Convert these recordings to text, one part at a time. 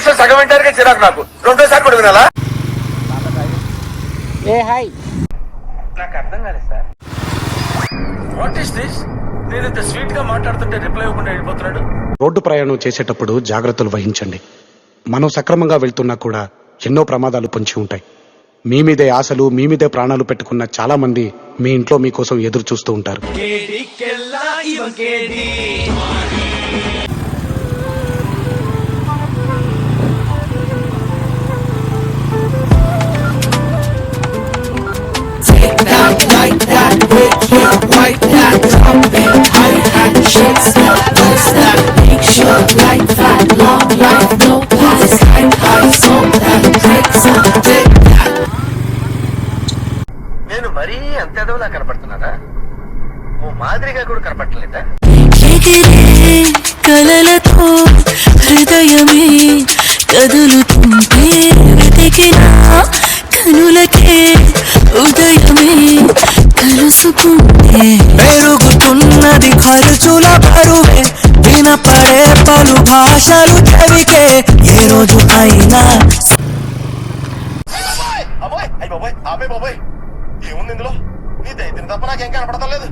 నిమిషం సగం వింటానికి చిరాకు నాకు. రెండోసారి కూడా వినాలా? ఏ హాయ్, నాకు అర్థం కాలేదు సార్. What is this? నేను ఇంత స్వీట్ గా మాట్లాడుతుంటే రిప్లై ఇవ్వకుండా వెళ్ళిపోతున్నాడు. రోడ్డు ప్రయాణం చేసేటప్పుడు జాగ్రత్తలు వహించండి. మనం సక్రమంగా వెళ్తున్నా కూడా ఎన్నో ప్రమాదాలు పొంచి ఉంటాయి. మీ మీదే ఆశలు, మీ మీదే ప్రాణాలు పెట్టుకున్న చాలా మంది మీ ఇంట్లో మీకోసం ఎదురు చూస్తూ ఉంటారు. నేను మరీ అంత ఎదవలా కనపడుతున్నారా? ఓ మాదిరిగా కూడా కనపడలేదా? కలలతో హృదయమే కదులుతుంటే వెతికినా కనులకే ఉదయమే కలుసుకుంటే పెరుగుతున్నది ఖర్చుల బరువే, వినపడే పలు భాషలు చెవికే ఏ రోజు అయినా. బాబాయ్ ఏముంది ఇందులో? నీ దైత్యం తప్ప నాకేం కనపడతలేదు.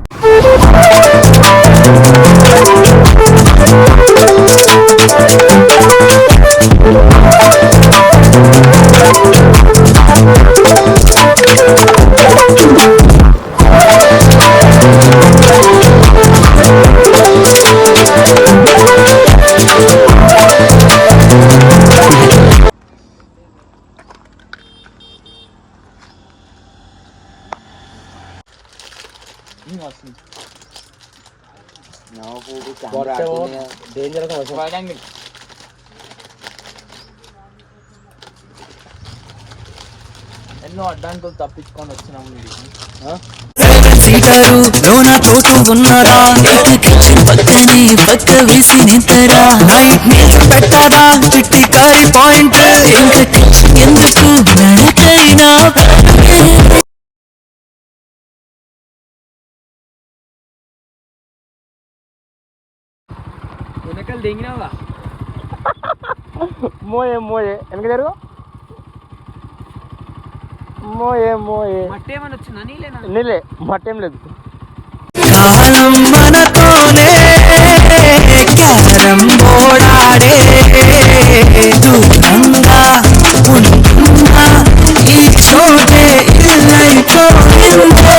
ఎన్నో అడ్డాంకులు తప్పించుకొని వచ్చినాము. సీటారు లోన చోటు ఉన్నదా, కిచెన్ పక్కనే పక్క వేసి నింతరా, నైట్ మీల్స్ పెట్టదా చిట్టి కర్రీ పాయింట్, ఇంకా కిచెన్ ఎందుకు నడకైనా వెనకాల దిగినావా? మోయే వెనక జరుగు. మోయే మట్టి ఏమైనా వచ్చిందా? నీళ్ళే, మట్టేం లేదు. కాలం మనతోనే క్యారం బోర్డాడే, దూరంగా ఉంటున్నా ఈ చోటే ఇల్లైపోయిందే.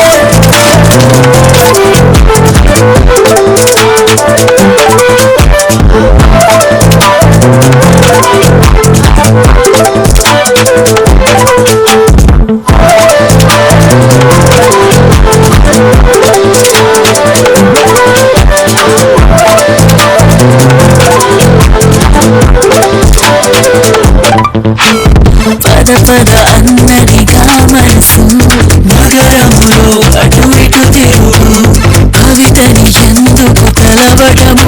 పద అన్నదిగా మనసు, నగరములో అటు ఇటు తిరుగు, కవితని ఎందుకు కలవడము